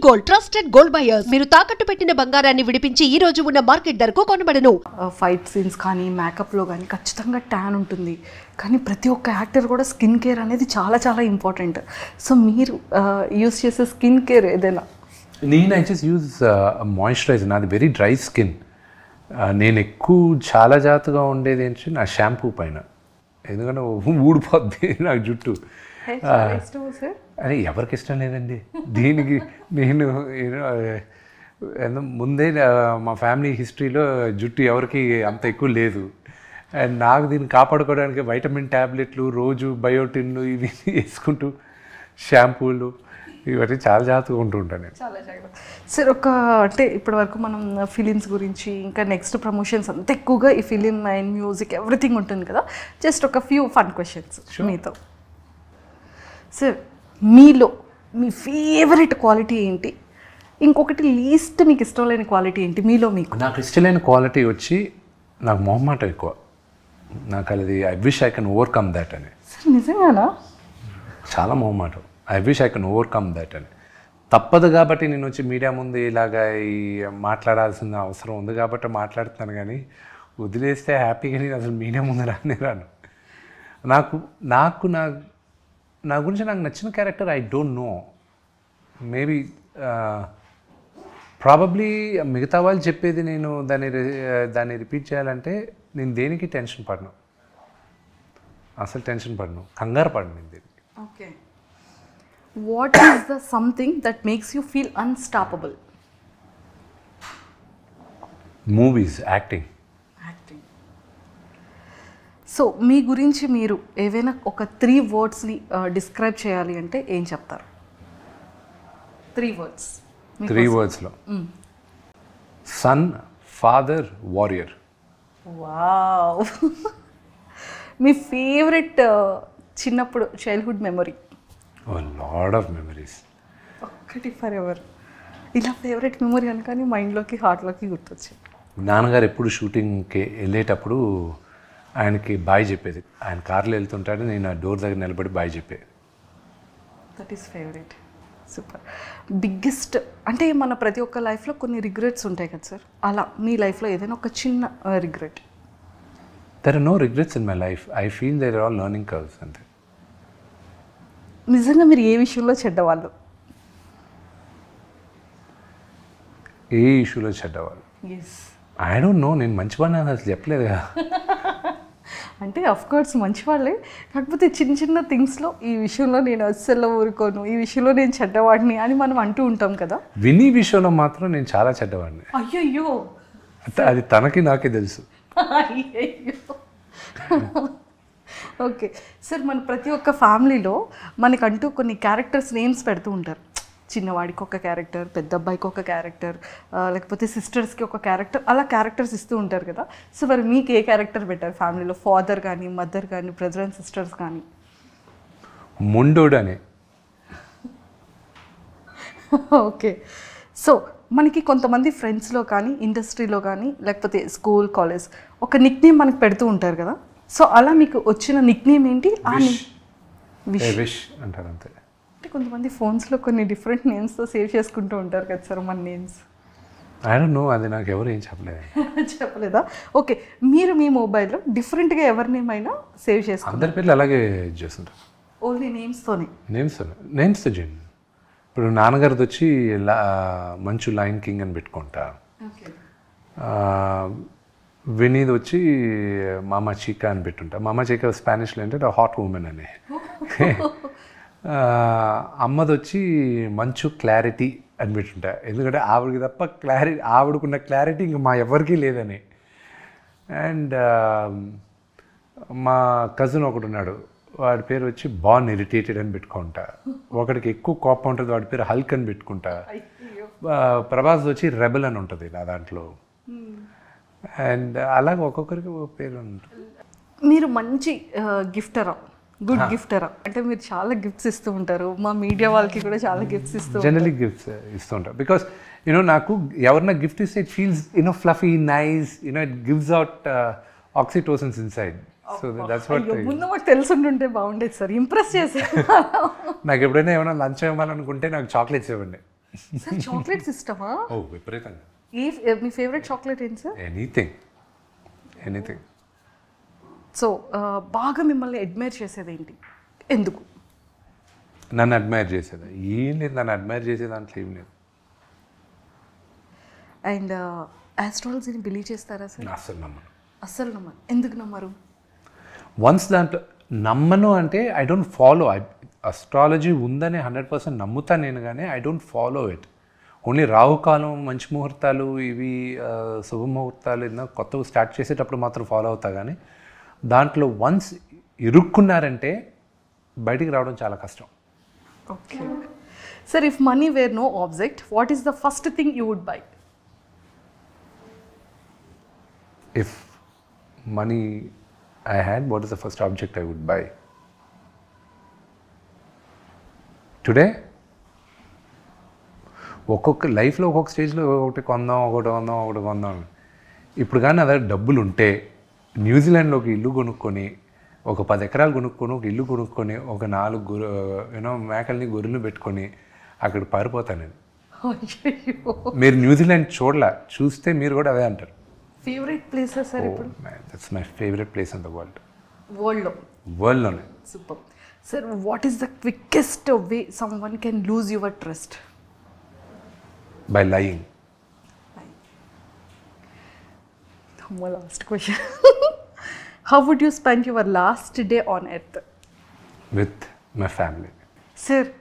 Gold trusted gold buyers. మీరు తాకట్టు పెట్టిన బంగారాన్ని విడిపించి ఈ రోజు ఉన్న మార్కెట్ ధరకు కొనబడను. ఫైట్ సీన్స్ కానీ మేకప్లో కానీ ఖచ్చితంగా ట్యాన్ ఉంటుంది, కానీ ప్రతి ఒక్క యాక్టర్ కూడా స్కిన్ కేర్ అనేది చాలా చాలా ఇంపార్టెంట్. సో మీరు యూస్ చేసే స్కిన్ కేర్ ఏదైనా? నేను ఐ జస్ట్ యూజ్ మాయిశ్చరైజర్. నాది వెరీ డ్రై స్కిన్. నేను ఎక్కువ చాలా జాగ్రత్తగా ఉండేది ఏంటంటే నా షాంపూ పైన, ఎందుకంటే ఊడిపోద్ది నాకు జుట్టు. అని ఎవరికి ఇష్టం లేదండి దీనికి. నేను ముందే మా ఫ్యామిలీ హిస్టరీలో జుట్టు ఎవరికి అంత ఎక్కువ లేదు. అండ్ నాకు దీన్ని కాపాడుకోవడానికి వైటమిన్ ట్యాబ్లెట్లు, రోజు బయోటిన్లు ఇవి వేసుకుంటూ షాంపూలు ఇవన్నీ చాలా జాగ్రత్తగా ఉంటూ ఉంటాను నేను. చాలా జాగ్రత్త సార్. అంటే ఇప్పటి వరకు మనం ఫిలిమ్స్ గురించి, ఇంకా నెక్స్ట్ ప్రమోషన్స్ అంత ఎక్కువగా ఈ ఫిలిం అండ్ మ్యూజిక్ ఎవ్రీథింగ్ ఉంటుంది కదా. జస్ట్ ఒక ఫ్యూ ఫన్ క్వశ్చన్స్ మీతో. సార్, మీలో మీ ఫేవరెట్ క్వాలిటీ ఏంటి? ఇంకొకటి లీస్ట్ మీకు ఇష్టం లేని క్వాలిటీ ఏంటి మీలో మీకు? నాకు ఇష్టమైన క్వాలిటీ వచ్చి నాకు మొహమాటం ఎక్కువ. నాకు అది I wish I can overcome that అని. సార్ నిజంగానా? చాలా మొహమాటం. I wish I can overcome that అని. తప్పదు కాబట్టి నేను వచ్చి మీడియా ముందు ఇలాగా ఈ మాట్లాడాల్సిన అవసరం ఉంది కాబట్టి మాట్లాడుతున్నాను, కానీ వదిలేస్తే హ్యాపీగా నేను అసలు మీడియా ముందు రాను. నా గురించి నాకు నచ్చిన character I don't no. Maybe probably మిగతా వాళ్ళు చెప్పేది నేను దాన్ని రిపీట్ చేయాలంటే నేను దేనికి టెన్షన్ పడను, అసలు టెన్షన్ పడను, కంగారు పడను నేను దేనికి. Okay. What is the something that makes you feel unstoppable? Movies, acting. So మీ గురించి మీరు ఏవైనా ఒక 3 wordsని డిస్క్రైబ్ చేయాలి అంటే ఏం చెప్తారు? 3 words. 3 wordsలో సన్, ఫాదర్, వారియర్. వావ్. మీ ఫేవరెట్ చిన్నప్పుడు childhood memory? Lot of memories. ఒక్కటి ఫర్ ఎవర్ ఇలా ఫేవరెట్ మెమరీ అనుకొని మైండ్లోకి హార్ట్లోకి గుర్తొచ్చింది. నాన్నగారు ఎప్పుడు షూటింగ్కి వెళ్ళేటప్పుడు ఆయనకి బాయ్ చెప్పేది. ఆయన కార్లో వెళ్తుంటాడు, నేను ఆ డోర్ దగ్గర నిలబడి బాయ్ చెప్పేది. That is favourite. Super. Biggest అంటే మన ప్రతి ఒక్క లైఫ్లో కొన్ని రిగ్రెట్స్ ఉంటాయి కదా సార్, అలా మీ లైఫ్లో ఏదైనా ఒక చిన్న regret? There are no regrets in my life. I feel there are all learning curves అంతే. నిజంగా మీరు ఏ విషయంలో చెడ్డవాళ్ళు? ఏ ఇష్యూలో చెడ్డవాళ్ళు? ఎస్. I don't know. నేను మంచివాడిని అని అసలు చెప్పలేదుగా. అంటే అఫ్కోర్స్ మంచివాళ్ళే, కాకపోతే చిన్న చిన్న థింగ్స్లో ఈ విషయంలో నేను అస్సలు ఊరుకోను, ఈ విషయంలో నేను చెడ్డవాడిని అని మనం అంటూ ఉంటాం కదా. విని విషయంలో మాత్రం నేను చాలా చెడ్డవాడిని. అయ్యయ్యో. అది తనకి నాకే తెలుసు. అయ్యయ్యో. ఓకే సార్, మన ప్రతి ఒక్క ఫ్యామిలీలో మనకంటూ కొన్ని క్యారెక్టర్స్ నేమ్స్ పెడుతూ ఉంటారు. చిన్నవాడికి ఒక క్యారెక్టర్, పెద్ద అబ్బాయికి ఒక క్యారెక్టర్, లేకపోతే సిస్టర్స్కి ఒక క్యారెక్టర్, అలా క్యారెక్టర్స్ ఇస్తూ ఉంటారు కదా. సో మరి మీకు ఏ క్యారెక్టర్ పెట్టారు ఫ్యామిలీలో? ఫాదర్ కానీ, మదర్ కానీ, బ్రదర్ అండ్ సిస్టర్స్ కానీ? ముండోడు అని. ఓకే. సో మనకి కొంతమంది ఫ్రెండ్స్లో కానీ, ఇండస్ట్రీలో కానీ, లేకపోతే స్కూల్, కాలేజ్ ఒక నిక్ నేమ్ మనకు పెడుతూ ఉంటారు కదా. సో అలా మీకు వచ్చిన నిక్ నేమ్ ఏంటి? విష్ అంటారు అంతే. అంటే కొంతమంది ఫోన్స్లో కొన్ని డిఫరెంట్ నేమ్స్తో సేవ్ చేసుకుంటూ ఉంటారు కదా సార్ మన నేమ్స్. ఐ డోంట్ నో, అది నాకు ఎవరు ఏం చెప్పలేదు. చెప్పలేదా? ఓకే. మీరు మీ మొబైల్లో డిఫరెంట్గా ఎవరి నేమ్ అయినా సేవ్ చేసుకుంటారు? అందరి పేర్లు అలాగే చేస్తుంటారు. ఓన్లీ నేమ్స్తోనే? నేమ్స్తో చేయండి. ఇప్పుడు నాన్నగారిది వచ్చి మంచు లైన్ కింగ్ అని పెట్టుకుంటా. వినీది వచ్చి మామా చీకా అని పెట్టుంటా. మామా చీకా స్పానిష్లో ఏంటంటే హాట్ ఉమెన్ అని. అమ్మది వచ్చి మంచు క్లారిటీ అని పెట్టుంటా, ఎందుకంటే ఆవిడకి తప్ప ఆవిడకున్న క్లారిటీ ఇంక మా ఎవరికీ లేదని. అండ్ మా కజిన్ ఒకడు ఉన్నాడు, వాడి పేరు వచ్చి బాన్ ఇరిటేటెడ్ అని పెట్టుకుంటా. ఒకడికి ఎక్కువ కోపం ఉంటుంది, వాడి పేరు హల్క్ అని పెట్టుకుంటా. ప్రభాస్ వచ్చి రెబెల్ అని ఉంటుంది నా దాంట్లో. అండ్ అలాగే ఒక్కొక్కరికి ఒక పేరు ఉంటుంది. మీరు మంచి గిఫ్టరా, గుడ్ గిఫ్టరా? అంటే మీరు చాలా గిఫ్ట్స్ ఇస్తూ ఉంటారు, మా మీడియా వాళ్ళకి కూడా చాలా గిఫ్ట్స్ ఇస్తూ ఉంటారు. జనరలీ గిఫ్ట్స్ ఇస్తూ ఉంటారు బికాస్ నాకు ఎవరన్నా గిఫ్ట్ ఇస్తే it feels fluffy, nice, it gives out oxytocins inside. So that's what. ముందు మాకు తెలుసుంటుంటే బాగుండేది సార్, ఇంప్రెస్ చేసే. నాకు ఎప్పుడైనా ఏమైనా లంచ్ ఇవ్వాలనుకుంటే నాకు చాక్లెట్స్ ఇవ్వండి. సార్ చాక్లెట్స్ ఇష్టమా? ఓ విపరీతంగా. మీ ఫేవరెట్ చాక్లెట్ ఏంటి సార్? ఎనీథింగ్. సో బాగా మిమ్మల్ని అడ్మైర్ చేసేది ఏంటి, ఎందుకు? నన్ను అడ్మైర్ చేసేది ఏం లేదు, నన్ను అడ్మైర్ చేసే దాంట్లో ఏం లేదు. అండ్ ఆస్ట్రాలజీని బిలీవ్ చేస్తారా సార్? అస్సలు నమ్మను. అస్సలు నమ్మరు. ఎందుకు నమ్మరు? వన్స్ దాంట్లో నమ్మను అంటే ఐ డోంట్ ఫాలో. అస్ట్రాలజీ ఉందని 100% నమ్ముతాను నేను, కానీ I don't follow it. Only రాహుకాలం, మంచి ముహూర్తాలు, ఇవి శుభముహూర్తాలు ఏదైనా కొత్తవి స్టార్ట్ చేసేటప్పుడు మాత్రం ఫాలో అవుతా, కానీ దాంట్లో వన్స్ ఇరుక్కున్నారంటే బయటికి రావడం చాలా కష్టం. Okay sir, if money were no object, what is the first thing you would buy? If money I had, what is the first object I would buy? Today, ఒక్కొక్క లైఫ్లో ఒక్కొక్క స్టేజ్లో ఒకటి కొందాం. ఇప్పుడు కానీ నా దగ్గర డబ్బులు ఉంటే న్యూజిలాండ్లో ఒక ఇల్లు కొనుక్కొని, ఒక 10 ఎకరాలు కొనుక్కొని, ఒక ఇల్లు కొనుక్కొని, ఒక 4 మేకల్ని గొర్రెలు పెట్టుకొని అక్కడ పారిపోతాను నేను. మీరు న్యూజిలాండ్ చూస్తే మీరు కూడా అదే అంటారు. ఫేవరెట్ ప్లేసెస్ సార్ ఇప్పుడు? That's my favourite place in the world. వరల్డ్లోనే. Super sir, what is the quickest way someone can lose your trust? By lying. Last question. How would you spend your last day on earth? With my family. Sir,